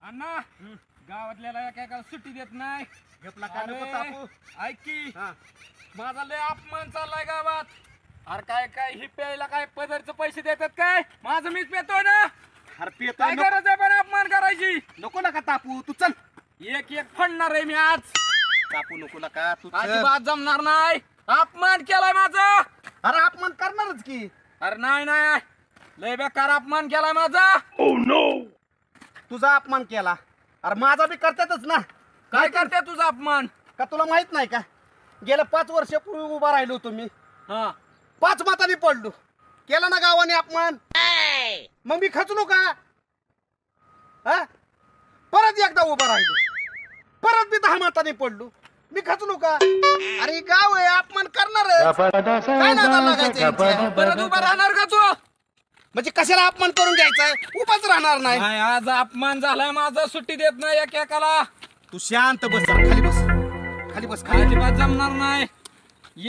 अण्णा गावातल्याला एका सुट्टी देत नाही. घेतला काय नको तापू. ऐक की हा. माझा लय अपमान चाललाय गावात. अरे काय काय ही प्यायला काय पदरचे पैसे देतात काय? माझं मीच पेतोय ना. हरपी काय गरज आहे पण अपमान करायची? नको नका तापू, तू चल. एक एक फडणार आहे मी आज. तापू नको नका तू चल. अजिबात जमणार नाही. अपमान केलाय माझा. अरे अपमान करणारच की. अरे नाही नाही लय बेकार अपमान केलाय माझा. तुझा अपमान केला. अरे माझा बी करतातच ना. काय करते तुझा अपमान? का तुला माहित नाही का? गेल्या 5 वर्षापूर्वी उभा राहिलो तुम्ही, हा 5 मतांनी पडलो. केला ना गावाने अपमान. मग मी खचलो का? हा? परत एकदा उभा राहिलो, परत मी 10 मतांनी पडलो. मी खचलो का? अरे गाव आहे, अपमान करणार. काय नादाला लागायचं यांच्या? परत उभा राहणार का तू? म्हणजे कशाला अपमान करून घ्यायचा? उभाच राहणार नाही. नाही आज अपमान झालाय माझा. सुट्टी देत नाही एकेकाला. तू शांत बस जरा. खाली बस, खाली बस, खाली अजिबात जमणार नाही.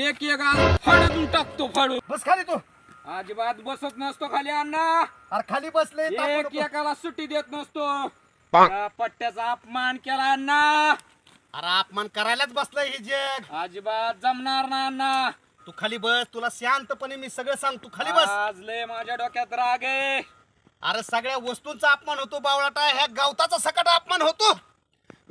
एक एक आज फाडून टाकतो फाडून. बस. खाली तू. अजिबात बसत नसतो खाली अण्णा. अरे खाली बसले. एक एकाला सुट्टी देत नसतो. त्या पट्ट्याचा अपमान केला अण्णा. अरे अपमान करायलाच बसलंय हे जग. अजिबात जमणार नाही अण्णा. तू खाली बस. तुला शांतपणे मी सगळं सांग. तू खाली बस. आज लय माझ्या डोक्यात राग आहे. अरे सगळ्या वस्तूंचा अपमान होतो बावळाटा. ह्या गवताचा सकट अपमान होतो.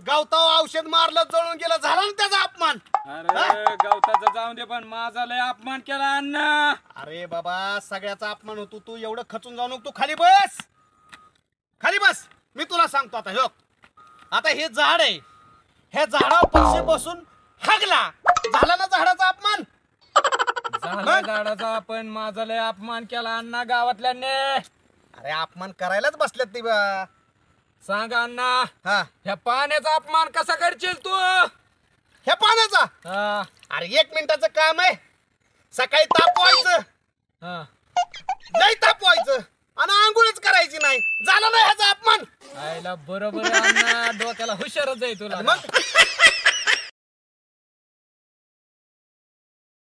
गवतावर औषध मारलं, जळून गेलं, झाला ना त्याचा अपमान. अरे गवताचं जाऊन दे पण माझा लय अपमान केला अण्णा. अरे बाबा सगळ्याचा अपमान होतो. तू एवढं खचून जाऊ नको. तू खाली बस, खाली बस. मी तुला सांगतो आता. हो आता हे झाड आहे, ह्या झाडावर पक्षी बसून हागला, झाला ना झाडाचा अपमान. झाला झाडाचा पण माझा लय अपमान केला अण्णा गावातल्याने. अरे अपमान करायलाच बसल्यात ते बा. सांग अण्णा हा, ह्या पाण्याचा अपमान कसा करशील तू? ह्या पाण्याचा. हा अरे 1 मिनिटाचं काम आहे. सकाळी तापवायचं, हा नाही तापवायचं आणि आंघोळच करायची नाही. झाला ना ह्याचा अपमान. आयला बरोबर आहे अण्णा. डोक्याला हुशारच आहे तुला. मग